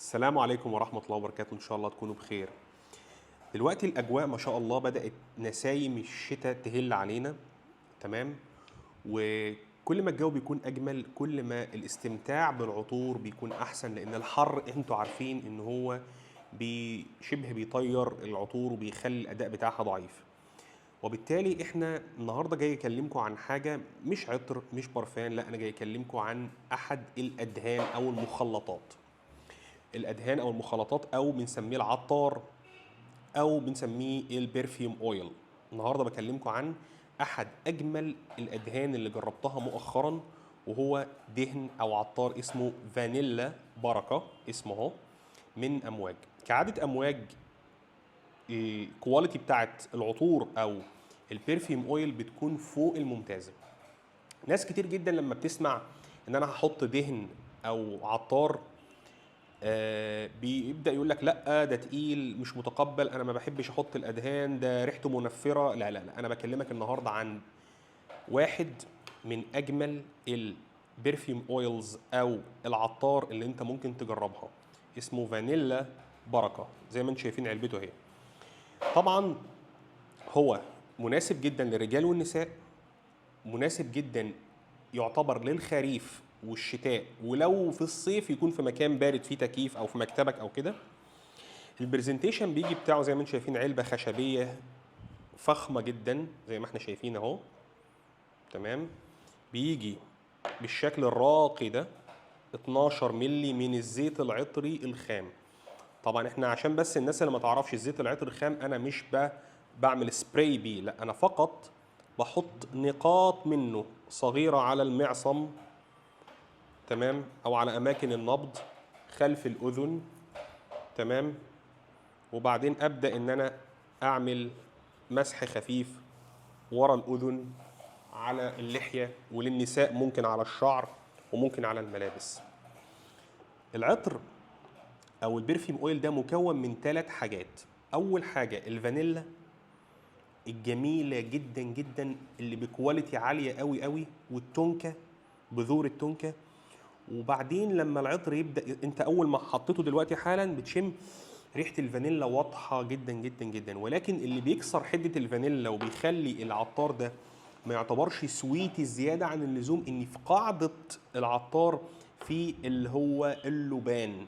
السلام عليكم ورحمة الله وبركاته، إن شاء الله تكونوا بخير. دلوقتي الأجواء ما شاء الله بدأت نسايم الشتاء تهل علينا. تمام. وكل ما الجو بيكون أجمل كل ما الاستمتاع بالعطور بيكون أحسن، لأن الحر أنتوا عارفين إن هو شبه بيطير العطور وبيخلي الأداء بتاعها ضعيف. وبالتالي احنا النهارده جاي اكلمكم عن حاجه مش عطر مش برفان، لا انا جاي اكلمكم عن احد الادهان او المخلطات. الادهان او المخلطات او بنسميه العطار او بنسميه البرفيوم اويل. النهارده بكلمكم عن احد اجمل الادهان اللي جربتها مؤخرا، وهو دهن او عطار اسمه فانيلا بركه، اسمه اهو، من امواج. كعاده امواج الكواليتي بتاعت العطور او البرفيوم اويل بتكون فوق الممتازه. ناس كتير جدا لما بتسمع ان انا هحط دهن او عطار بيبدا يقول لك لا ده تقيل مش متقبل، انا ما بحبش احط الادهان ده ريحته منفره. لا لا لا، انا بكلمك النهارده عن واحد من اجمل البرفيوم اويلز او العطار اللي انت ممكن تجربها. اسمه فانيلا بركه، زي ما انتم شايفين علبته اهي. طبعا هو مناسب جدا للرجال والنساء، مناسب جدا يعتبر للخريف والشتاء، ولو في الصيف يكون في مكان بارد فيه تكييف او في مكتبك او كده. البرزنتيشن بيجي بتاعه زي ما انتم شايفين علبه خشبيه فخمه جدا زي ما احنا شايفين اهو. تمام. بيجي بالشكل الراقي ده 12 مللي من الزيت العطري الخام. طبعا احنا عشان بس الناس اللي ما تعرفش الزيت العطري الخام، انا مش بعمل سبراي بيه، لا انا فقط بحط نقاط منه صغيره على المعصم، تمام، او على اماكن النبض خلف الاذن. تمام. وبعدين ابدا ان انا اعمل مسح خفيف ورا الاذن، على اللحيه، وللنساء ممكن على الشعر وممكن على الملابس. العطر او البرفيوم اويل ده مكون من 3 حاجات. اول حاجه الفانيلا الجميله جدا جدا اللي بكواليتي عاليه قوي قوي، والتونكه، بذور التونكه. وبعدين لما العطر يبدا، انت اول ما حطيته دلوقتي حالا بتشم ريحه الفانيلا واضحه جدا جدا جدا. ولكن اللي بيكسر حده الفانيلا وبيخلي العطار ده ما يعتبرش سويتي زياده عن اللزوم، ان في قاعده العطار في اللي هو اللبان.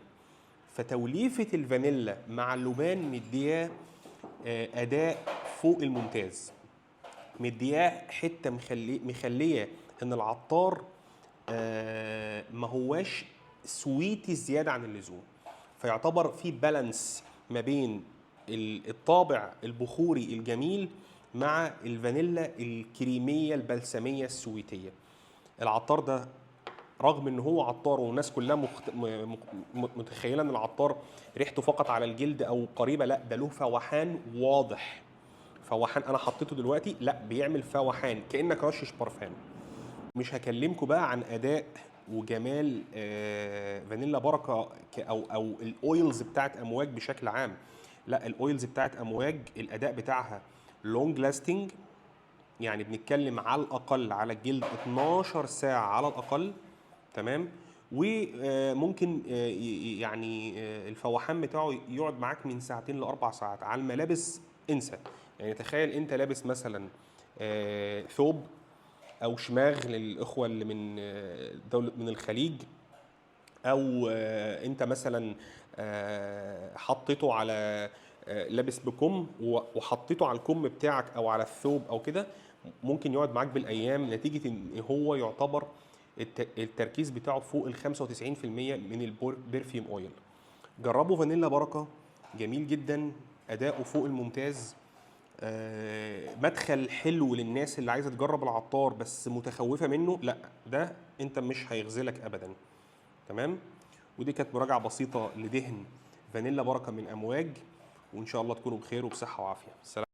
فتوليفه الفانيلا مع اللبان مدياه اداء فوق الممتاز، مدياه حته مخليه ان العطار ما هواش سويتي زياده عن اللزوم. فيعتبر في بالانس ما بين الطابع البخوري الجميل مع الفانيلا الكريميه البلسميه السويتيه. العطار ده رغم ان هو عطار والناس كلها متخيله ان العطار ريحته فقط على الجلد او قريبه، لا ده له فوحان واضح. فوحان انا حطيته دلوقتي، لا بيعمل فوحان كانك رشش برفان. مش هكلمكم بقى عن اداء وجمال فانيلا بركه او الاويلز بتاعت امواج بشكل عام. لا الاويلز بتاعت امواج الاداء بتاعها لونج لاستنج، يعني بنتكلم على الاقل على الجلد 12 ساعه على الاقل. تمام. وممكن يعني الفوحان بتاعه يقعد معاك من 2 ل4 ساعات. على الملابس انسى. يعني تخيل انت لابس مثلا ثوب او شماغ للاخوه اللي من دوله من الخليج، او انت مثلا حطيته على لابس بكم وحطيته على الكم بتاعك او على الثوب او كده، ممكن يقعد معاك بالايام، نتيجه ان هو يعتبر التركيز بتاعه فوق ال 95% من البرفيوم اويل. جربوا فانيلا بركه، جميل جدا، اداؤه فوق الممتاز. مدخل حلو للناس اللي عايزه تجرب العطار بس متخوفه منه، لا ده انت مش هيغزلك ابدا. تمام. ودي كانت مراجعه بسيطه لدهن فانيلا بركه من امواج، وان شاء الله تكونوا بخير وبصحه وعافيه. سلام.